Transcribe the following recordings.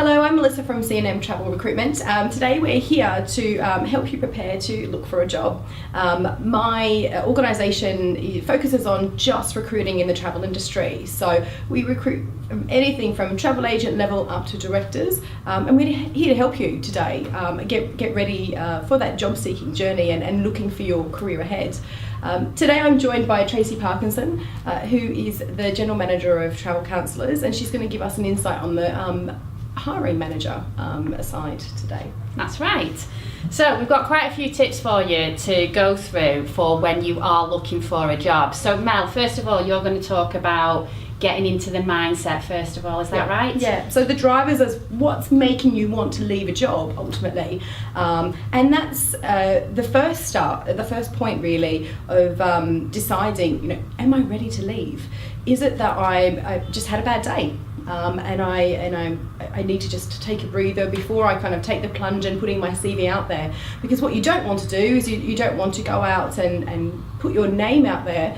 Hello, I'm Melissa from C&M Travel Recruitment. Today we're here to help you prepare to look for a job. My organisation focuses on just recruiting in the travel industry. So we recruit anything from travel agent level up to directors, and we're here to help you today get ready for that job seeking journey and looking for your career ahead. Today I'm joined by Tracy Parkinson, who is the General Manager of Travel Counsellors, and she's going to give us an insight on the hiring manager side today. That's right. So we've got quite a few tips for you to go through for when you are looking for a job. So Mel, first of all, you're going to talk about getting into the mindset first of all, is that right? Yeah, so the drivers is what's making you want to leave a job ultimately, and that's the first point really of deciding, am I ready to leave? Is it that I just had a bad day? And I need to just take a breather before I kind of take the plunge and putting my CV out there, because what you don't want to do is you don't want to go out and put your name out there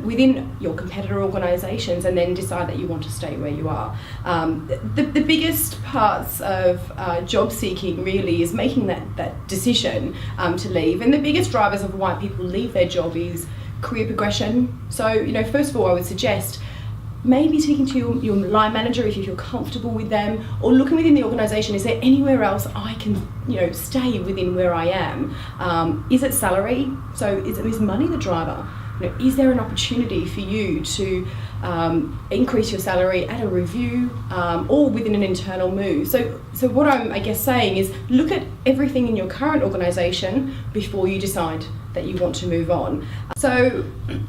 within your competitor organisations and then decide that you want to stay where you are. The biggest parts of job seeking really is making that decision to leave, and the biggest drivers of why people leave their job is career progression. So first of all, I would suggest maybe speaking to your line manager if you feel comfortable with them, or looking within the organisation, is there anywhere else I can stay within where I am? Is it salary? So is money the driver? Is there an opportunity for you to increase your salary at a review or within an internal move? So what I'm saying is look at everything in your current organisation before you decide that you want to move on. So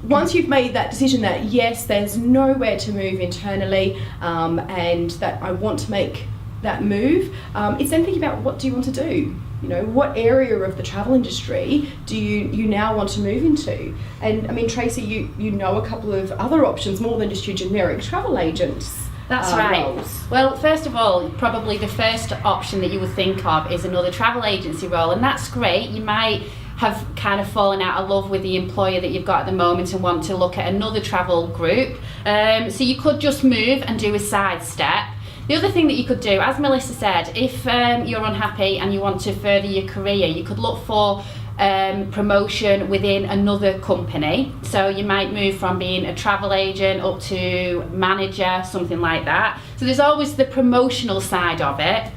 once you've made that decision that yes, there's nowhere to move internally, and that I want to make that move, it's then thinking about what do you want to do? What area of the travel industry do you now want to move into? And I mean, Tracy, you know a couple of other options more than just your generic travel agents. That's right. Roles. Well, first of all, probably the first option that you would think of is another travel agency role, and that's great. You might have kind of fallen out of love with the employer that you've got at the moment and want to look at another travel group. So you could just move and do a side step. The other thing that you could do, as Melissa said, if you're unhappy and you want to further your career, you could look for promotion within another company. So you might move from being a travel agent up to manager, something like that. So there's always the promotional side of it.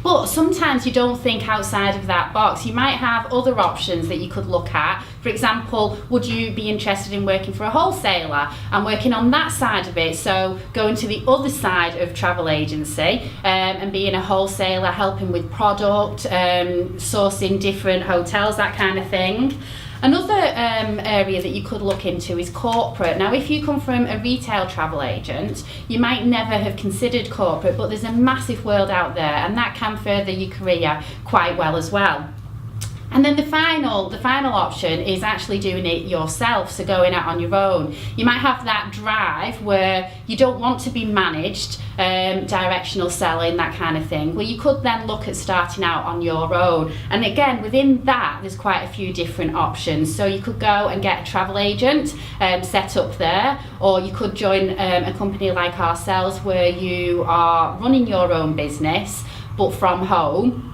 But sometimes you don't think outside of that box. You might have other options that you could look at. For example, would you be interested in working for a wholesaler and working on that side of it? So going to the other side of travel agency and being a wholesaler, helping with product, sourcing different hotels, that kind of thing. Another area that you could look into is corporate. Now, if you come from a retail travel agent, you might never have considered corporate, but there's a massive world out there, and that can further your career quite well as well. And then the final option is actually doing it yourself, so going out on your own. You might have that drive where you don't want to be managed, directional selling, that kind of thing. Well, you could then look at starting out on your own. And again, within that, there's quite a few different options. So you could go and get a travel agent set up there, or you could join a company like ourselves where you are running your own business, but from home.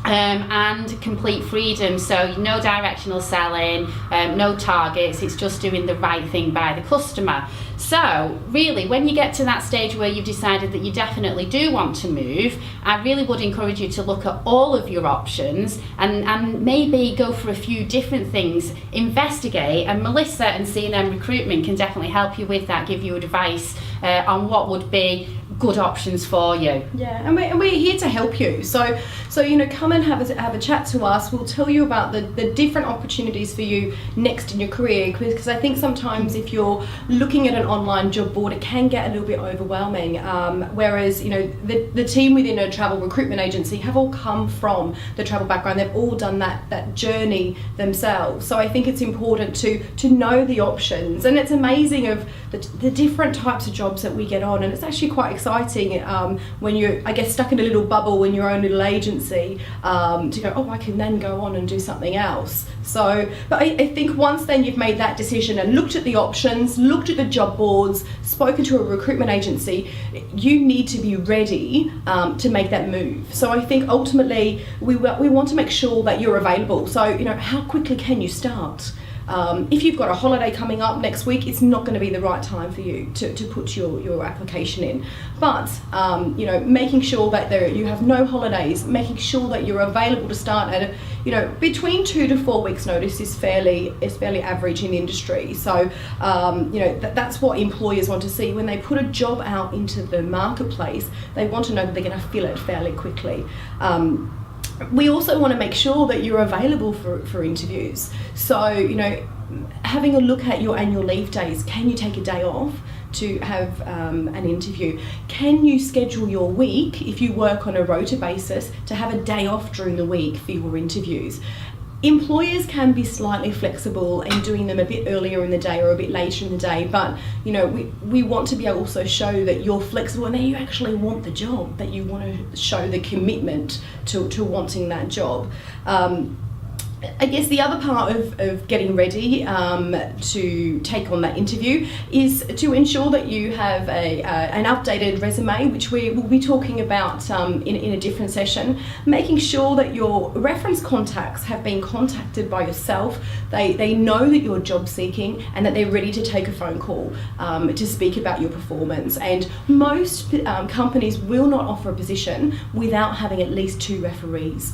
And complete freedom, so no directional selling, no targets, it's just doing the right thing by the customer. So really, when you get to that stage where you've decided that you definitely do want to move, I really would encourage you to look at all of your options and maybe go for a few different things, investigate, and Melissa and C&M Recruitment can definitely help you with that, give you advice on what would be good options for you. Yeah, and we're here to help you. So come and have a chat to us. We'll tell you about the different opportunities for you next in your career, because I think sometimes if you're looking at an online job board, it can get a little bit overwhelming. Whereas the team within a travel recruitment agency have all come from the travel background. They've all done that journey themselves. So I think it's important to know the options, and it's amazing of the different types of jobs that we get on, and it's actually quite exciting exciting when you're, I guess, stuck in a little bubble in your own little agency to go, oh, I can then go on and do something else. So, but I think once then you've made that decision and looked at the options, looked at the job boards, spoken to a recruitment agency, you need to be ready to make that move. So I think ultimately we want to make sure that you're available. So, you know, how quickly can you start? If you've got a holiday coming up next week, it's not going to be the right time for you to put your application in. But you know, making sure that you have no holidays, making sure that you're available to start at between 2 to 4 weeks notice is fairly average in the industry. So you know, that's what employers want to see when they put a job out into the marketplace. They want to know that they're going to fill it fairly quickly. We also want to make sure that you're available for interviews. So, you know, having a look at your annual leave days. Can you take a day off to have an interview? Can you schedule your week, if you work on a rota basis, to have a day off during the week for your interviews? Employers can be slightly flexible in doing them a bit earlier in the day or a bit later in the day, but you know, we want to be able to also show that you're flexible and that you actually want the job, that you want to show the commitment to wanting that job. I guess the other part of getting ready to take on that interview is to ensure that you have an updated resume, which we will be talking about in a different session. Making sure that your reference contacts have been contacted by yourself, they know that you're job seeking and that they're ready to take a phone call to speak about your performance. And most companies will not offer a position without having at least 2 referees.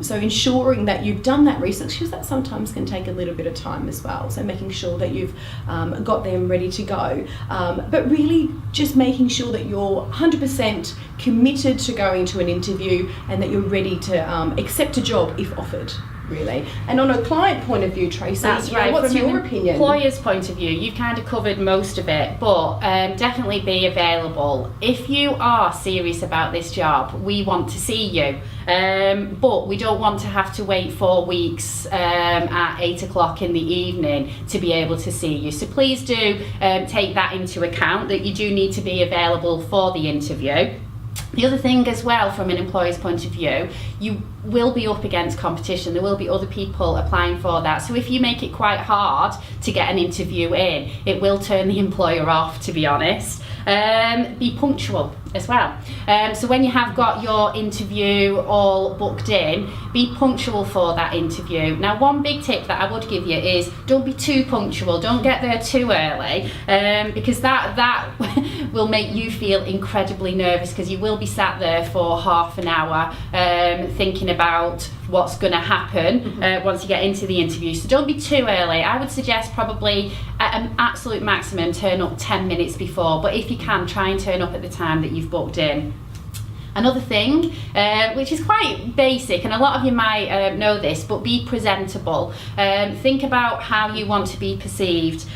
So ensuring that you've done that research, because that sometimes can take a little bit of time as well. So making sure that you've got them ready to go, but really just making sure that you're 100% committed to going to an interview and that you're ready to accept a job if offered. Really. And on a client point of view, Tracy, that's right. What's From your an opinion? Employer's point of view, you've kind of covered most of it, but definitely be available. If you are serious about this job, we want to see you, but we don't want to have to wait 4 weeks at 8 o'clock in the evening to be able to see you. So please do take that into account, that you do need to be available for the interview. The other thing as well, from an employer's point of view, you will be up against competition. There will be other people applying for that. So if you make it quite hard to get an interview in, it will turn the employer off, to be honest. Be punctual as well. So when you have got your interview all booked in, be punctual for that interview. Now, one big tip that I would give you is don't be too punctual. Don't get there too early, because that will make you feel incredibly nervous, because you will be sat there for half an hour thinking about what's going to happen once you get into the interview. So don't be too early. I would suggest probably at an absolute maximum turn up 10 minutes before, but if you can, try and turn up at the time that you've booked in. Another thing, which is quite basic, and a lot of you might know this, but be presentable. Think about how you want to be perceived.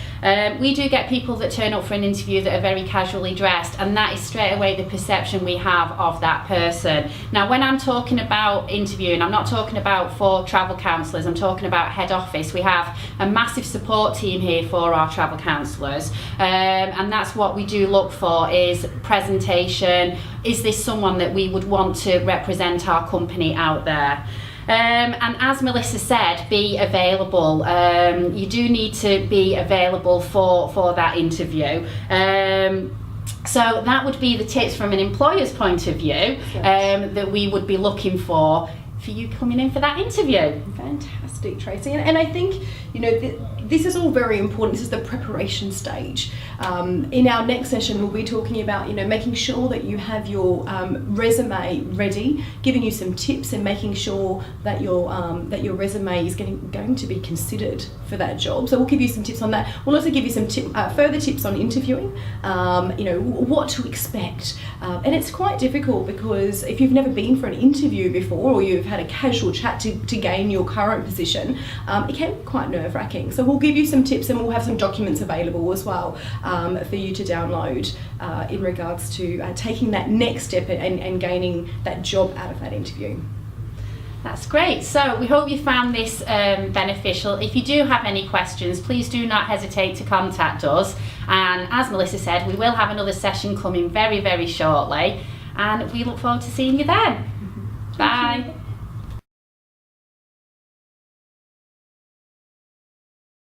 We do get people that turn up for an interview that are very casually dressed, and that is straight away the perception we have of that person. Now, when I'm talking about interviewing, I'm not talking about for travel counsellors, I'm talking about head office. We have a massive support team here for our travel counsellors, and that's what we do look for, is presentation. Is this someone that we would want to represent our company out there? And as Melissa said, be available. You do need to be available for that interview. So that would be the tips from an employer's point of view that we would be looking for you coming in for that interview. Fantastic, Tracy. And I think, you know, this is all very important. This is the preparation stage. In our next session, we'll be talking about, you know, making sure that you have your resume ready, giving you some tips and making sure that your resume is going to be considered for that job. So we'll give you some tips on that. We'll also give you some further tips on interviewing, you know, what to expect. And it's quite difficult because if you've never been for an interview before, or you've had a casual chat to gain your current position, it can be quite nerve-wracking. So we'll give you some tips, and we'll have some documents available as well for you to download in regards to taking that next step and gaining that job out of that interview. That's great. So we hope you found this beneficial. If you do have any questions, please do not hesitate to contact us. And as Melissa said, we will have another session coming very, very shortly. And we look forward to seeing you then. Bye.